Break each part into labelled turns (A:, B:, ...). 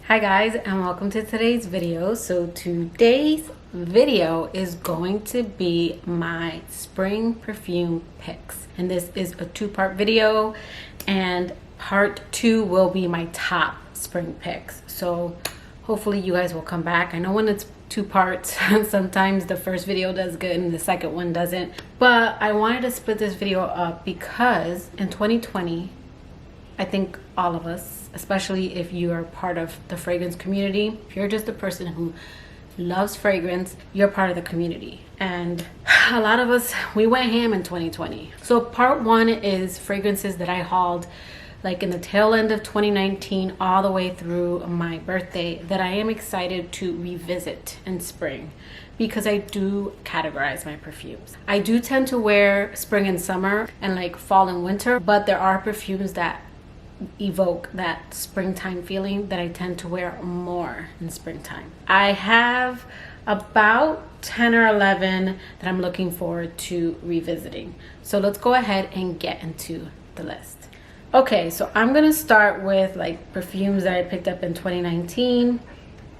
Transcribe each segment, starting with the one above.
A: Hi guys, and welcome to today's video. So today's video is going to be my spring perfume picks, and this is a two-part video, and part 2 will be my top spring picks. So hopefully you guys will come back. I know when it's 2 parts sometimes the first video does good and the second one doesn't, but I wanted to split this video up because in 2020 I think all of us, especially if you are part of the fragrance community, if you're just a person who loves fragrance, you're part of the community. And a lot of us, we went ham in 2020. So part 1 is fragrances that I hauled like in the tail end of 2019 all the way through my birthday that I am excited to revisit in spring, because I do categorize my perfumes. I do tend to wear spring and summer and like fall and winter, but there are perfumes that evoke that springtime feeling that I tend to wear more in springtime. I have about 10 or 11 that I'm looking forward to revisiting. So let's go ahead and get into the list. Okay, so I'm gonna start with like perfumes that I picked up in 2019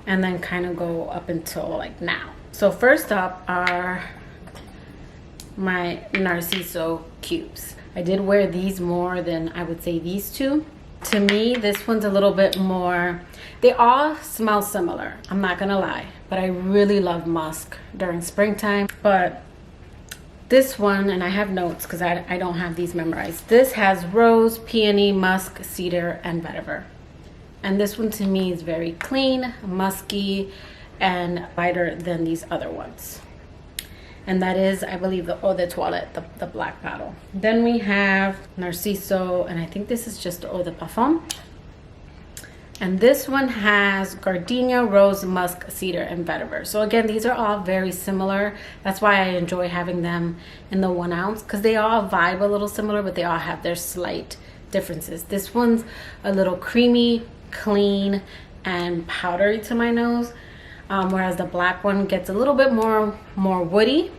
A: and then kind of go up until like now. So first up are my Narciso cubes. I did wear these more than I would say these two. To me, this one's a little bit more, they all smell similar, I'm not gonna lie, but I really love musk during springtime. But this one, and I have notes because I don't have these memorized, this has rose, peony, musk, cedar, and vetiver. And this one to me is very clean, musky, and lighter than these other ones. And that is, I believe, the Eau de Toilette, the black bottle. Then we have Narciso, and I think this is just Eau de Parfum. And this one has gardenia, rose, musk, cedar, and vetiver. So again, these are all very similar. That's why I enjoy having them in the 1 ounce, because they all vibe a little similar, but they all have their slight differences. This one's a little creamy, clean, and powdery to my nose. Whereas the black one gets a little bit more woody.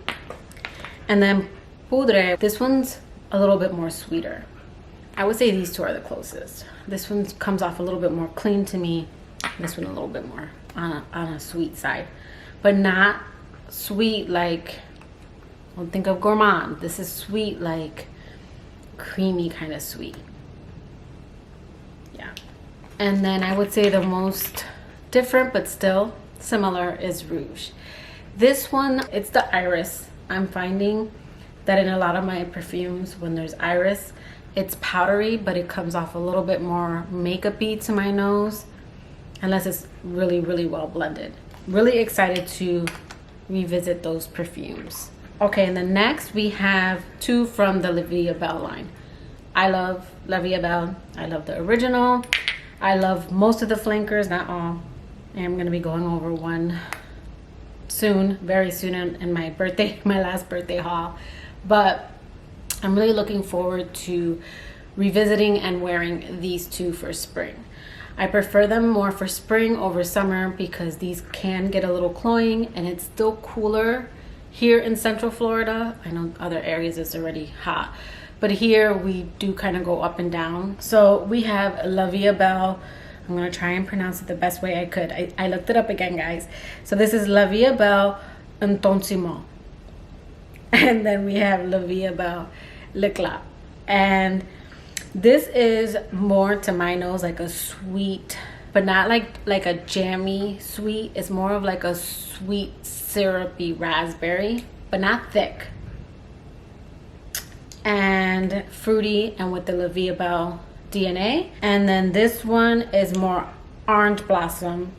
A: And then Poudree, this one's a little bit more sweeter. I would say these two are the closest. This one comes off a little bit more clean to me. This one a little bit more on a sweet side, but not sweet like, don't think of gourmand. This is sweet like creamy kind of sweet. Yeah. And then I would say the most different but still similar is Rouge. This one, it's the iris. I'm finding that in a lot of my perfumes, when there's iris, it's powdery, but it comes off a little bit more makeup-y to my nose, unless it's really, really well blended. Really excited to revisit those perfumes. Okay, and then next we have 2 from the Olivia Bell line. I love Olivia Bell. I love the original. I love most of the flankers, not all. I'm gonna be going over one soon, very soon in my birthday, my last birthday haul. But I'm really looking forward to revisiting and wearing these 2 for spring. I prefer them more for spring over summer because these can get a little cloying and it's still cooler here in Central Florida. I know other areas it's already hot, but here we do kind of go up and down. So we have Olivia Bell. I'm gonna try and pronounce it the best way I could. I looked it up again, guys. So this is LVEB Intensement. And then we have LVEB E'Clat. And this is more to my nose like a sweet, but not like a jammy sweet. It's more of like a sweet syrupy raspberry, but not thick. And fruity, and with the LVEB DNA. And then this one is more orange blossom,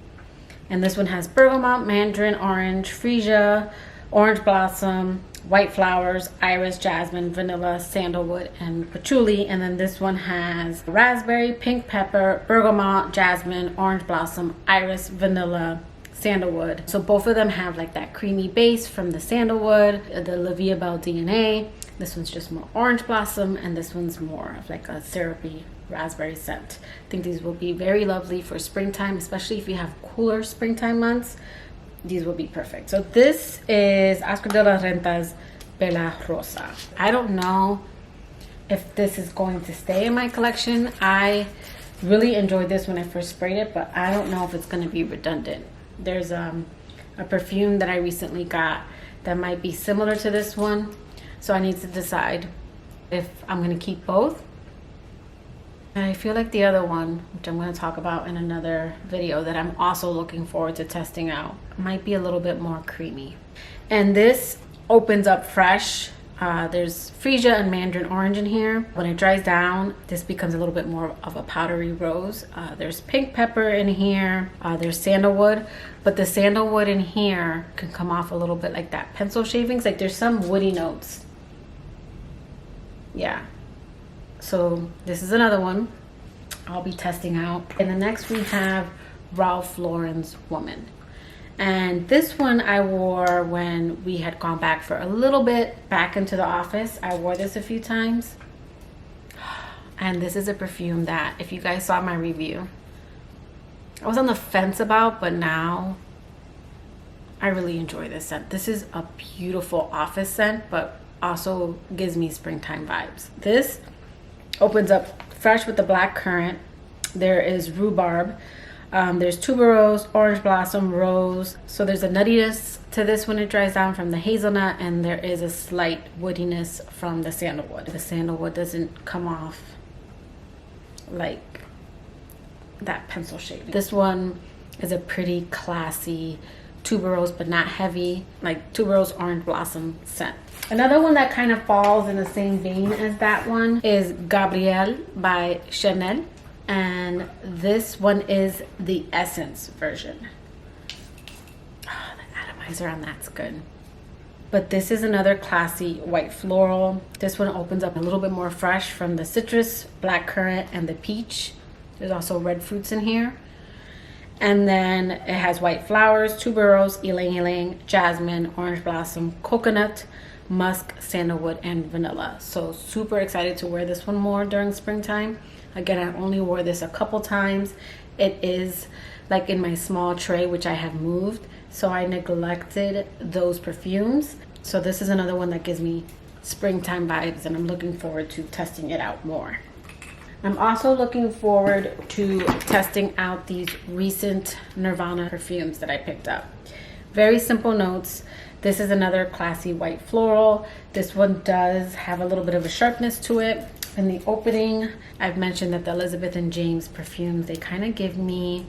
A: and this one has bergamot, mandarin orange, freesia, orange blossom, white flowers, iris, jasmine, vanilla, sandalwood, and patchouli. And then this one has raspberry, pink pepper, bergamot, jasmine, orange blossom, iris, vanilla, sandalwood. So both of them have like that creamy base from the sandalwood, the LVEB DNA. This one's just more orange blossom, and this one's more of like a syrupy raspberry scent. I think these will be very lovely for springtime, especially if you have cooler springtime months. These will be perfect. So this is Oscar de la Renta's Bella Rosa. I don't know if this is going to stay in my collection. I Really enjoyed this when I first sprayed it, but I don't know if it's going to be redundant. There's a perfume that I recently got that might be similar to this one, so I need to decide if I'm going to keep both. And I feel like the other one, which I'm going to talk about in another video, that I'm also looking forward to testing out, might be a little bit more creamy. And this opens up fresh. There's freesia and mandarin orange in here. When it dries down, this becomes a little bit more of a powdery rose. There's pink pepper in here. There's sandalwood, but the sandalwood in here can come off a little bit like that pencil shavings. Like there's some woody notes. Yeah. So this is another one I'll be testing out. And the next we have Ralph Lauren's Woman. And this one I wore when we had gone back for a little bit back into the office. I wore this a few times. And this is a perfume that, if you guys saw my review, I was on the fence about, but now I really enjoy this scent. This is a beautiful office scent, but also gives me springtime vibes. This opens up fresh with the black currant. There is rhubarb. There's tuberose, orange blossom, rose. So there's a nuttiness to this when it dries down from the hazelnut, and there is a slight woodiness from the sandalwood. The sandalwood doesn't come off like that pencil shade. This one is a pretty classy tuberose, but not heavy, like tuberose orange blossom scent. Another one that kind of falls in the same vein as that one is Gabrielle by Chanel. And this one is the Essence version. Oh, the atomizer on that's good. But this is another classy white floral. This one opens up a little bit more fresh from the citrus, black currant, and the peach. There's also red fruits in here. And then it has white flowers, tuberose, ylang ylang, jasmine, orange blossom, coconut, musk, sandalwood, and vanilla. So super excited to wear this one more during springtime. Again, I only wore this a couple times. It is like in my small tray, which I have moved. So I neglected those perfumes. So this is another one that gives me springtime vibes, and I'm looking forward to testing it out more. I'm also looking forward to testing out these recent Nirvana perfumes that I picked up. Very simple notes. This is another classy white floral. This one does have a little bit of a sharpness to it. In the opening, I've mentioned that the Elizabeth and James perfumes, they kind of give me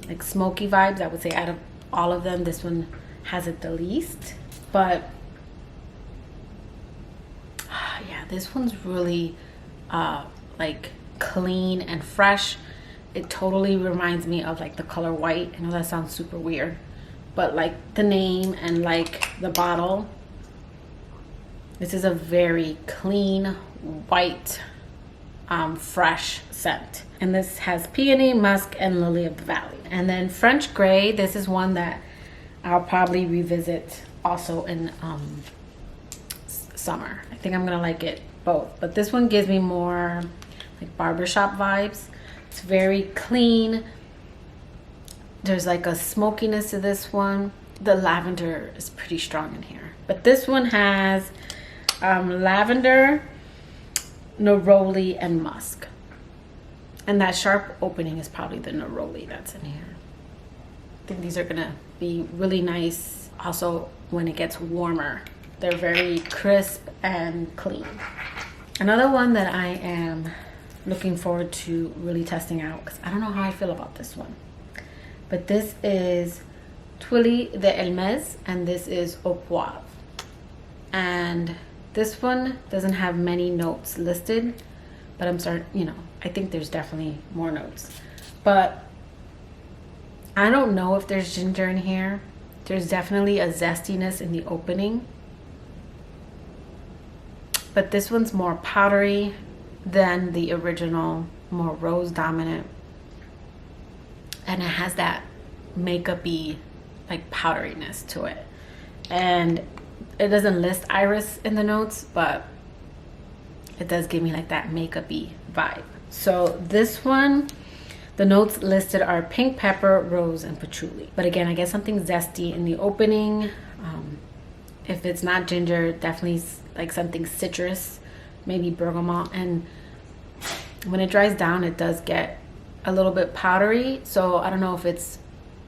A: like smoky vibes. I would say out of all of them, this one has it the least. But yeah, this one's really like clean and fresh. It totally reminds me of like the color white. I know that sounds super weird, but like the name and like the bottle, this is a very clean white fresh scent. And this has peony, musk, and lily of the valley. And then French Gray, this is one that I'll probably revisit also in summer. I think I'm gonna like it both, but this one gives me more like barbershop vibes. It's very clean. There's like a smokiness to this one. The lavender is pretty strong in here, but this one has lavender, neroli, and musk. And that sharp opening is probably the neroli that's in here. I think these are gonna be really nice also when it gets warmer. They're very crisp and clean. Another one that I am looking forward to really testing out, because I don't know how I feel about this one, but this is Twilly de Hermes, and this is Au Poivre. And this one doesn't have many notes listed, but I think there's definitely more notes. But I don't know if there's ginger in here. There's definitely a zestiness in the opening. But this one's more powdery than the original, more rose dominant. And it has that makeup-y, like powderiness to it. And it doesn't list iris in the notes, but it does give me like that makeup-y vibe. So this one, the notes listed are pink pepper, rose, and patchouli. But again, I get something zesty in the opening. If it's not ginger, definitely like something citrus, maybe bergamot. And when it dries down, it does get a little bit powdery, so I don't know if it's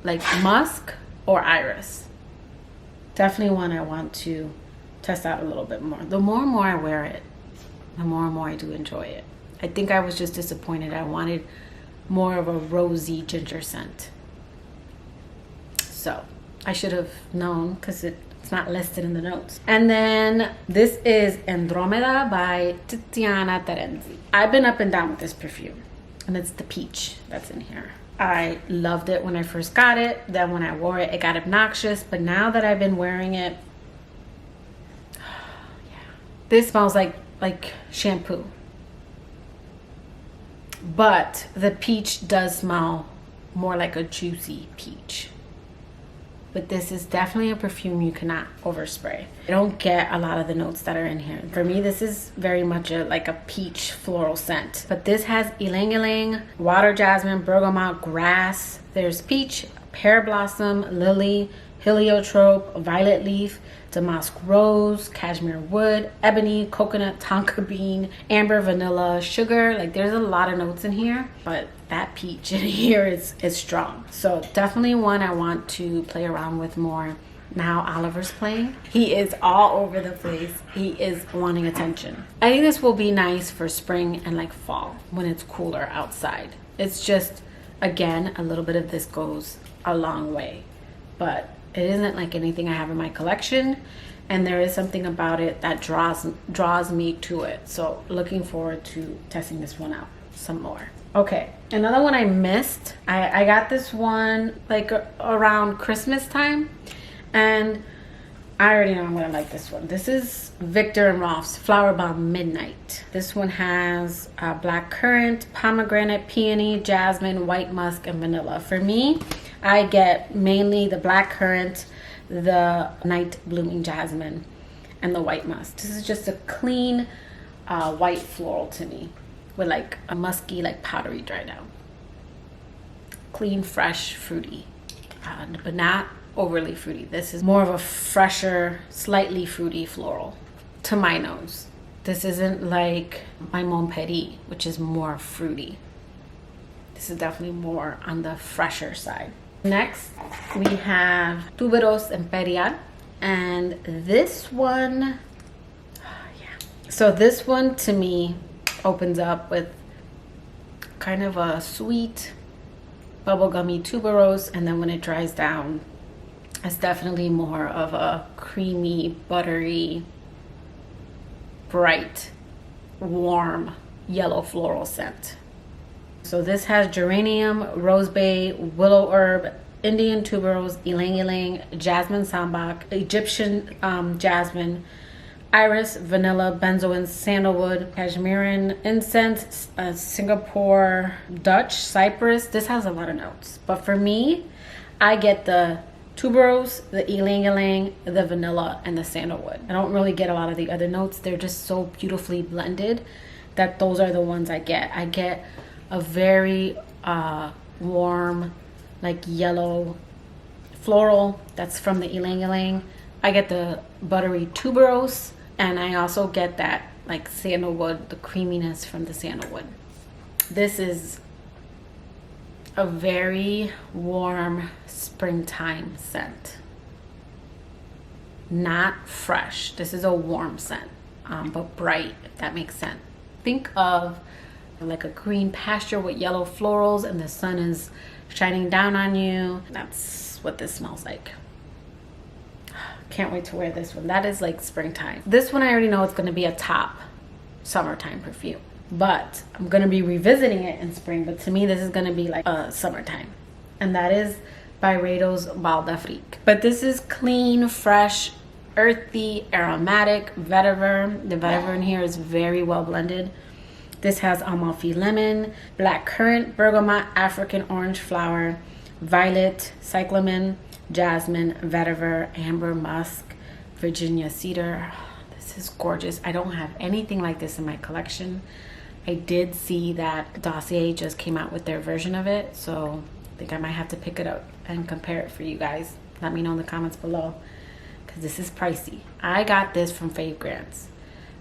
A: like musk or iris. Definitely one I want to test out a little bit more. The more and more I wear it, the more and more I do enjoy it. I think I was just disappointed. I wanted more of a rosy ginger scent. So I should have known because it's not listed in the notes. And then this is Andromeda by Tiziana Terenzi. I've been up and down with this perfume, and it's the peach that's in here. I loved it when I first got it. Then when I wore it, it got obnoxious. But now that I've been wearing it, yeah, this smells like shampoo. But the peach does smell more like a juicy peach. But this is definitely a perfume you cannot overspray. I don't get a lot of the notes that are in here. For me, this is very much like a peach floral scent. But this has ylang ylang, water jasmine, bergamot, grass. There's peach, pear blossom, lily, heliotrope, violet leaf, damask rose, cashmere wood, ebony, coconut, tonka bean, amber, vanilla, sugar. Like there's a lot of notes in here, but that peach in here is strong. So definitely one I want to play around with more. Now Oliver's playing. He is all over the place. He is wanting attention. I think this will be nice for spring and like fall when it's cooler outside. It's just, again, a little bit of this goes a long way, but it isn't like anything I have in my collection, and there is something about it that draws me to it. So looking forward to testing this one out some more. Okay, another one I missed. I got this one like around Christmas time, and I already know I'm gonna like this one. This is Viktor and Rolf's Flowerbomb Midnight. This one has black currant, pomegranate, peony, jasmine, white musk, and vanilla. For me, I get mainly the black currant, the night blooming jasmine, and the white musk. This is just a clean white floral to me with like a musky, like powdery dry down. Clean, fresh, fruity, but not overly fruity. This is more of a fresher, slightly fruity floral to my nose. This isn't like my Montpellier, which is more fruity. This is definitely more on the fresher side. Next, we have Tuberose Imperial, and this one, yeah. So this one to me opens up with kind of a sweet, bubblegummy tuberose, and then when it dries down, it's definitely more of a creamy, buttery, bright, warm, yellow floral scent. So this has geranium, rosebay, willow herb, Indian tuberose, ylang ylang, jasmine sambac, Egyptian jasmine, iris, vanilla, benzoin, sandalwood, cashmere incense, Singapore, Dutch, cypress. This has a lot of notes. But for me, I get the tuberose, the ylang ylang, the vanilla, and the sandalwood. I don't really get a lot of the other notes. They're just so beautifully blended that those are the ones I get. I get a very warm, like yellow floral that's from the ylang ylang. I get the buttery tuberose, and I also get that like sandalwood, the creaminess from the sandalwood. This is a very warm springtime scent. Not fresh. This is a warm scent, but bright, if that makes sense. Think of like a green pasture with yellow florals and the sun is shining down on you. That's what this smells like. Can't wait to wear this one. That is like springtime. This one I already know it's going to be a top summertime perfume, but I'm going to be revisiting it in spring. But to me, this is going to be like a summertime, and that is Byredo's Bal d'Afrique. But this is clean, fresh, earthy, aromatic vetiver. The vetiver in here is very well blended. This has Amalfi lemon, black currant, bergamot, African orange flower, violet, cyclamen, jasmine, vetiver, amber musk, Virginia cedar. This is gorgeous. I don't have anything like this in my collection. I did see that Dossier just came out with their version of it, so I think I might have to pick it up and compare it for you guys. Let me know in the comments below, because this is pricey. I got this from Fave Grants,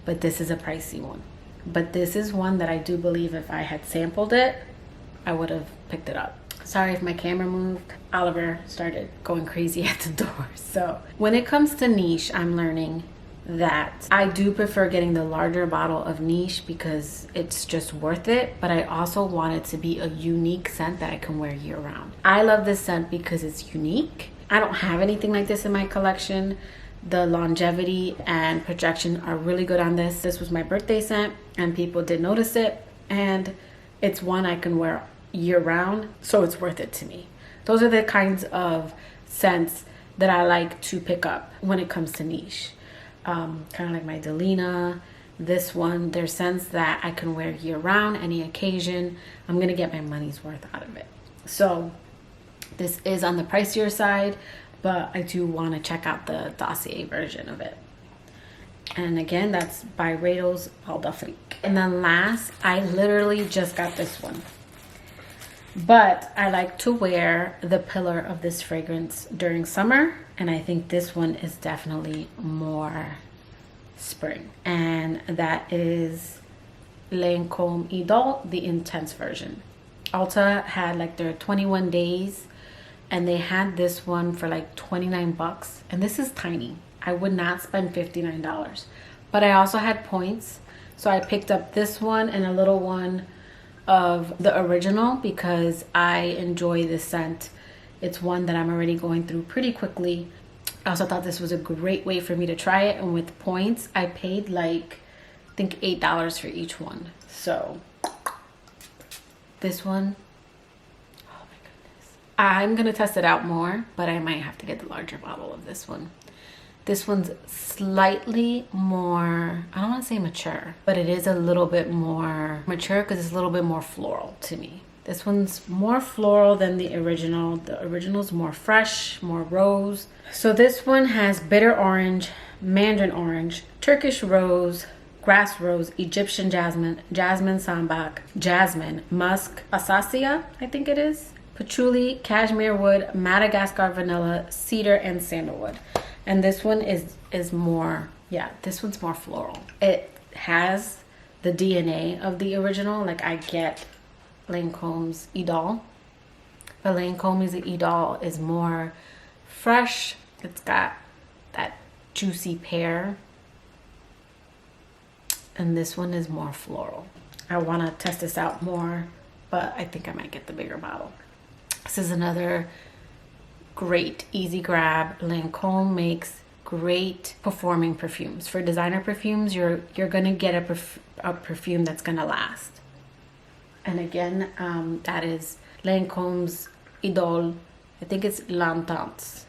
A: but this is a pricey one. But this is one that I do believe if I had sampled it, I would have picked it up. Sorry if my camera moved. Oliver started going crazy at the door. So when it comes to niche, I'm learning that I do prefer getting the larger bottle of niche because it's just worth it, but I also want it to be a unique scent that I can wear year round. I love this scent because it's unique. I don't have anything like this in my collection. The longevity and projection are really good on this. This was my birthday scent and people did notice it, and it's one I can wear year round, so it's worth it to me. Those are the kinds of scents that I like to pick up when it comes to niche. Kind of like my Delina, this one. They're scents that I can wear year round, any occasion. I'm gonna get my money's worth out of it. So this is on the pricier side, but I do want to check out the dossier version of it. And again, that's Byredo Bal. And then last, I literally just got this one, but I like to wear the pillar of this fragrance during summer, and I think this one is definitely more spring, and that is Lancôme Idole, the intense version. Ulta had like their 21 days, and they had this one for like 29 bucks, and this is tiny. I would not spend $59, but I also had points, so I picked up this one and a little one of the original because I enjoy this scent. It's one that I'm already going through pretty quickly. I also thought this was a great way for me to try it, and with points I paid like I think $8 for each one. So this one, oh my goodness, I'm gonna test it out more, but I might have to get the larger bottle of this one. This one's slightly more, I don't want to say mature, but it is a little bit more mature because it's a little bit more floral to me. This one's more floral than the original. The original's more fresh, more rose. So this one has bitter orange, mandarin orange, Turkish rose, grass rose, Egyptian jasmine, jasmine sambac, jasmine, musk, acacia, I think it is, patchouli, cashmere wood, Madagascar vanilla, cedar, and sandalwood. And this one is more, yeah, this one's more floral. It has the DNA of the original. Like I get Lancôme's Idole, but Lancôme's Idole is more fresh. It's got that juicy pear, and this one is more floral. I want to test this out more, but I think I might get the bigger bottle. This is another great easy grab. Lancôme makes great performing perfumes. For designer perfumes, you're gonna get a perfume that's gonna last. And again, that is Lancôme's Idole. I think it's L'Entente.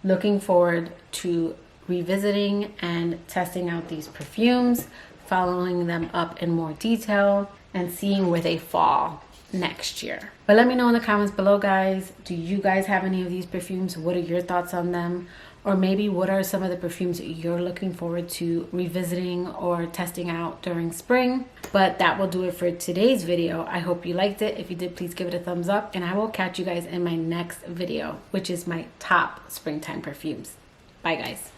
A: Looking forward to revisiting and testing out these perfumes, following them up in more detail, and seeing where they fall next year. But let me know in the comments below, guys. Do you guys have any of these perfumes? What are your thoughts on them? Or maybe what are some of the perfumes that you're looking forward to revisiting or testing out during spring? But that will do it for today's video. I hope you liked it. If you did, please give it a thumbs up, and I will catch you guys in my next video, which is my top springtime perfumes. Bye, guys.